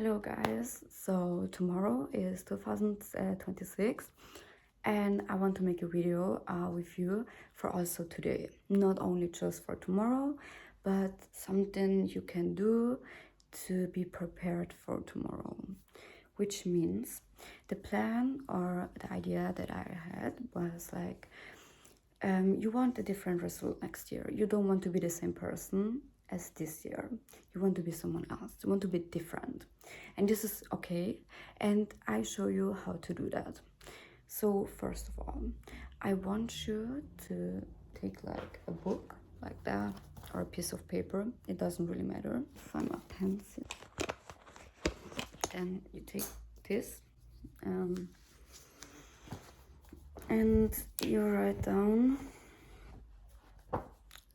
Hello guys, so tomorrow is 2026 and I want to make a video with you for also today. Not only just for tomorrow, but something you can do to be prepared for tomorrow. Which means the plan or the idea that I had was like, you want a different result next year. You don't want to be the same person as this year. You want to be someone else. You want to be different. And this is okay. And I show you how to do that. So first of all, I want you to take like a book like that or a piece of paper. It doesn't really matter. Find a pencil. Then you take this. And you write down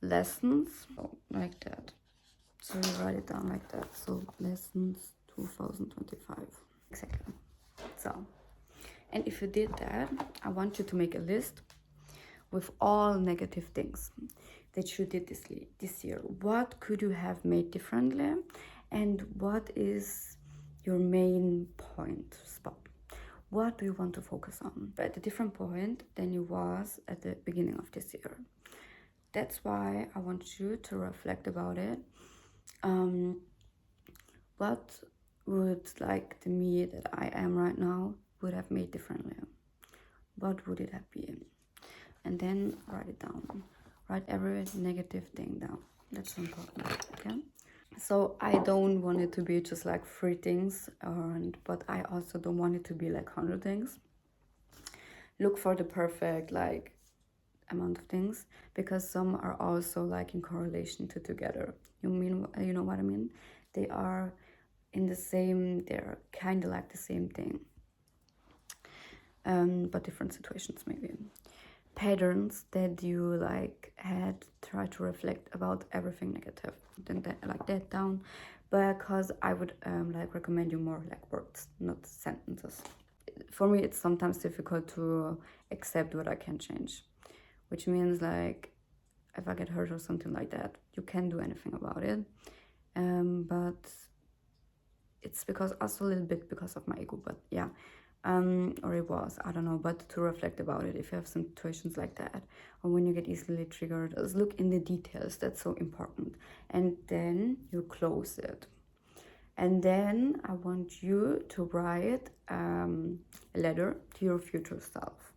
lessons like that. So you write it down like that. So lessons 2025. Exactly. So, and if you did that, I want you to make a list with all negative things that you did this year. What could you have made differently? And what is your main point spot? What do you want to focus on at a different point than you was at the beginning of this year? That's why I want you to reflect about it. What would like the me that I am right now would have made differently? What would it have been? And then write it down. Write every negative thing down. That's so important, okay? So I don't want it to be just like 3 things, but I also don't want it to be like 100 things. Look for the perfect like amount of things, because some are also like in correlation to together. You know what I mean? They are in the same, they're kind of like the same thing, but different situations maybe. Patterns that you like had, try to reflect about everything negative, then like that down, because I would like recommend you more like words, not sentences. For me it's sometimes difficult to accept what I can change, which means like if I get hurt or something like that, you can't do anything about it, but it's because also a little bit because of my ego, but yeah. Or it was, I don't know, but to reflect about it if you have situations like that, or when you get easily triggered, just look in the details. That's so important. And then you close it. And then I want you to write a letter to your future self,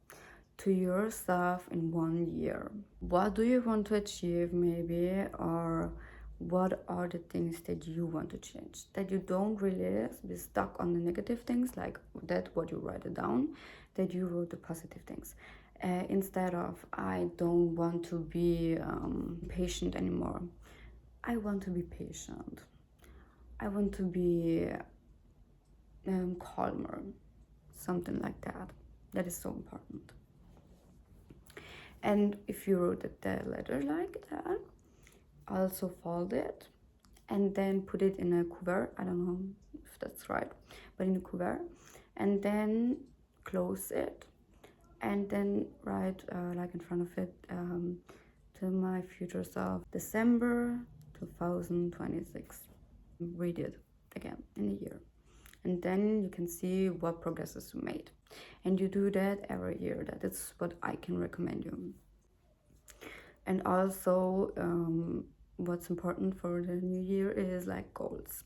to yourself in 1 year. What do you want to achieve maybe, or what are the things that you want to change, that you don't really be stuck on the negative things like that, what you write it down, that you wrote the positive things, instead of I don't want to be patient anymore. I want to be patient. I want to be calmer, something like that. That is so important. And if you wrote the letter like that, also fold it and then put it in a cover. I don't know if that's right, but in a cover, and then close it, and then write like in front of it, to my future self, December 2026. Read it again in a year, and then you can see what progresses you made, and you do that every year. That is what I can recommend you. And also what's important for the new year is like goals.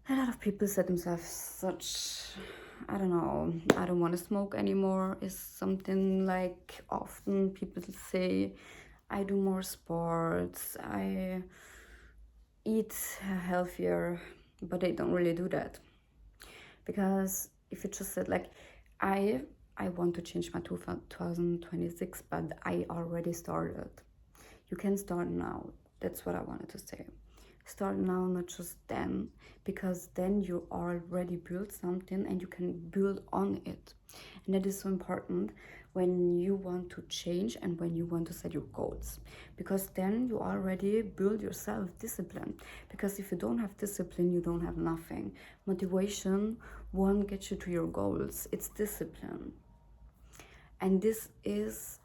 A lot of people set themselves such, I don't know, I don't want to smoke anymore is something like often people say. I do more sports, I eat healthier, but they don't really do that. Because if you just said like, I want to change my 2026, but I already started. You can start now. That's what I wanted to say. Start now, not just then, because then you already built something and you can build on it. And that is so important when you want to change and when you want to set your goals, because then you already build your self-discipline. Because if you don't have discipline, you don't have nothing. Motivation won't get you to your goals. It's discipline. And this is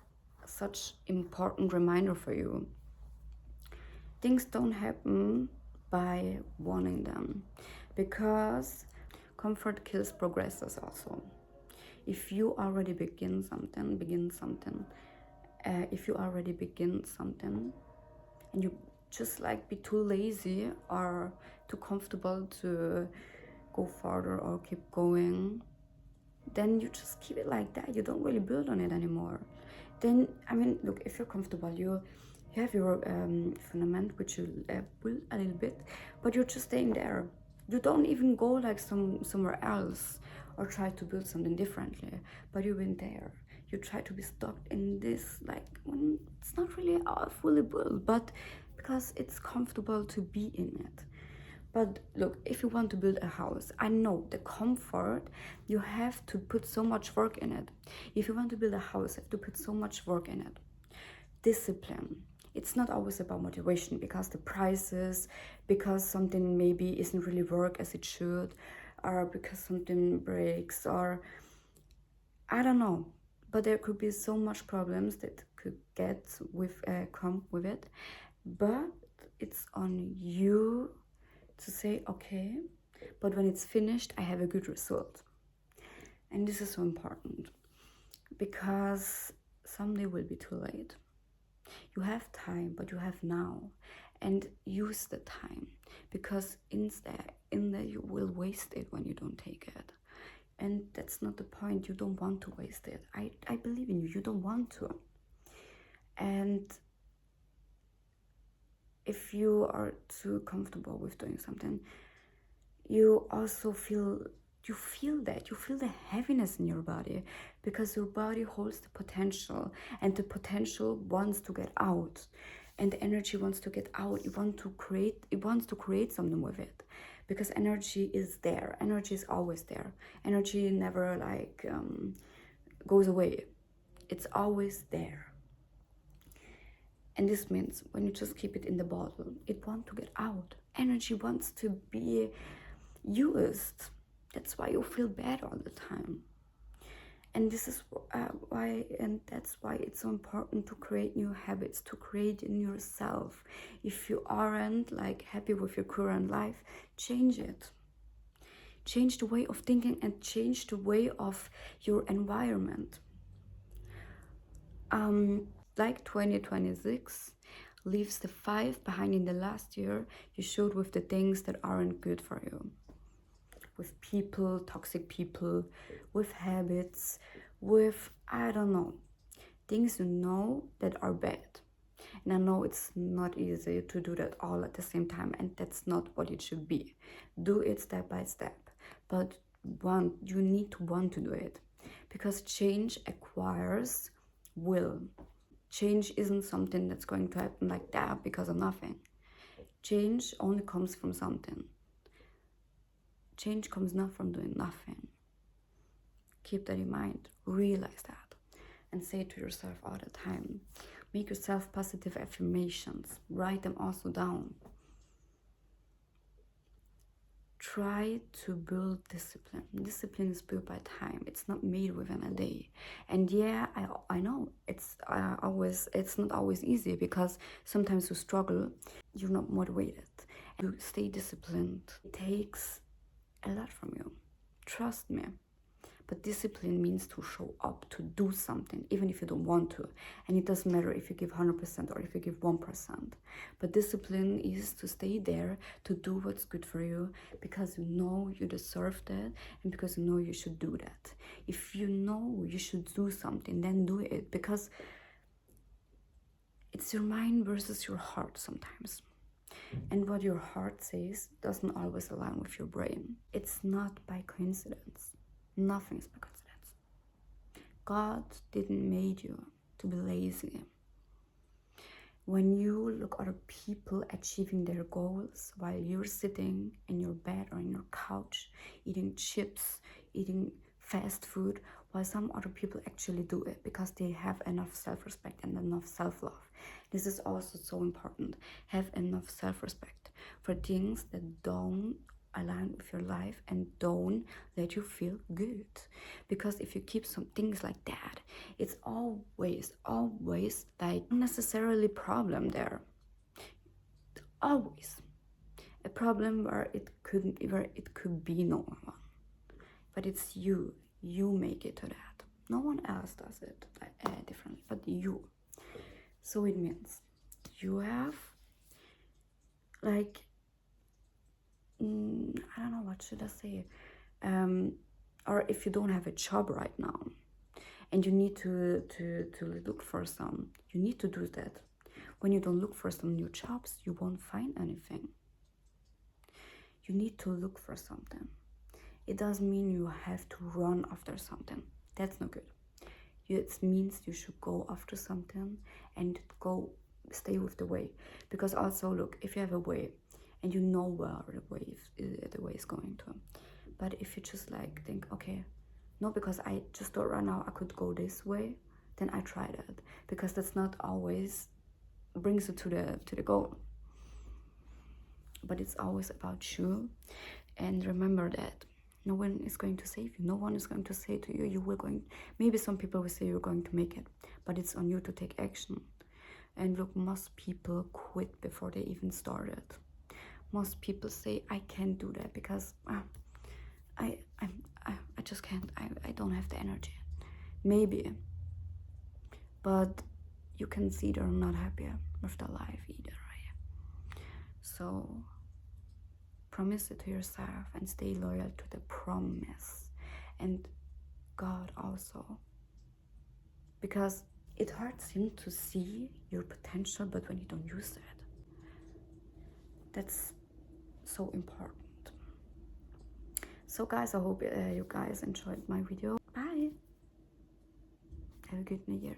such important reminder for you. Things don't happen by wanting them, because comfort kills progresses also. If you already begin something, if you already begin something and you just like be too lazy or too comfortable to go further or keep going, then you just keep it like that. You don't really build on it anymore. Then, I mean, look, if you're comfortable, you have your fundament, which you build a little bit, but you're just staying there. You don't even go like somewhere else or try to build something differently, but you've been there. You try to be stuck in this, like, when it's not really fully built, but because it's comfortable to be in it. But look, if you want to build a house, I know the comfort, you have to put so much work in it. If you want to build a house, you have to put so much work in it. Discipline. It's not always about motivation, because the prices, because something maybe isn't really work as it should, or because something breaks, or I don't know. But there could be so much problems that could come with it. But it's on you to say, okay, but when it's finished, I have a good result. And this is so important, because someday will be too late. You have time, but you have now, and use the time, because in there you will waste it when you don't take it. And that's not the point. You don't want to waste it. I believe in you. You don't want to. And if you are too comfortable with doing something, you also feel the heaviness in your body, because your body holds the potential, and the potential wants to get out, and the energy wants to get out. It wants to create something with it, because energy is there. Energy is always there. Energy never goes away. It's always there. And this means when you just keep it in the bottle, it wants to get out. Energy wants to be used. That's why you feel bad all the time. And this is that's why it's so important to create new habits, to create in yourself. If you aren't like happy with your current life, change it. Change the way of thinking and change the way of your environment. Like 2026 leaves the 5 behind in the last year you showed with the things that aren't good for you. With people, toxic people, with habits, with, I don't know, things you know that are bad. And I know it's not easy to do that all at the same time, and that's not what it should be. Do it step by step, but you need to want to do it, because change acquires will. Change isn't something that's going to happen like that because of nothing. Change only comes from something. Change comes not from doing nothing. Keep that in mind. Realize that. And say it to yourself all the time. Make yourself positive affirmations. Write them also down. Try to build discipline. Discipline is built by time. It's not made within a day. And yeah, I know it's not always easy, because sometimes you struggle, you're not motivated. You stay disciplined. It takes a lot from you. Trust me. But discipline means to show up, to do something, even if you don't want to. And it doesn't matter if you give 100% or if you give 1%. But discipline is to stay there, to do what's good for you, because you know you deserve that, and because you know you should do that. If you know you should do something, then do it, because it's your mind versus your heart sometimes. And what your heart says doesn't always align with your brain. It's not by coincidence. Nothing is by coincidence. God didn't make you to be lazy. When you look at other people achieving their goals while you're sitting in your bed or in your couch, eating chips, eating fast food, while some other people actually do it because they have enough self-respect and enough self-love. This is also so important. Have enough self-respect for things that don't align with your life and don't let you feel good. Because if you keep some things like that, it's always like unnecessarily problem there. Always. a problem where it could be no one, but it's you. You make it to that. No one else does it differently, but you. So it means you have like I don't know, what should I say, or if you don't have a job right now and you need to look for some, you need to do that. When you don't look for some new jobs, you won't find anything. You need to look for something. It doesn't mean you have to run after something. That's not good. It means you should go after something and stay with the way. Because also, look, if you have a way and you know where the way is going to, but if you just like think, okay, no, because I just thought right now I could go this way, then I try that, because that's not always brings you to the goal. But it's always about you, and remember that no one is going to save you. No one is going to say to you, you will going. Maybe some people will say you're going to make it, but it's on you to take action. And look, most people quit before they even started. Most people say, I can't do that because I just can't. I don't have the energy. Maybe, but you can see they're not happy with their life either, right? So promise it to yourself and stay loyal to the promise, and God also, because it hurts him to see your potential, but when you don't use it, that's so important. So guys, I hope you guys enjoyed my video. Bye. Have a good new year.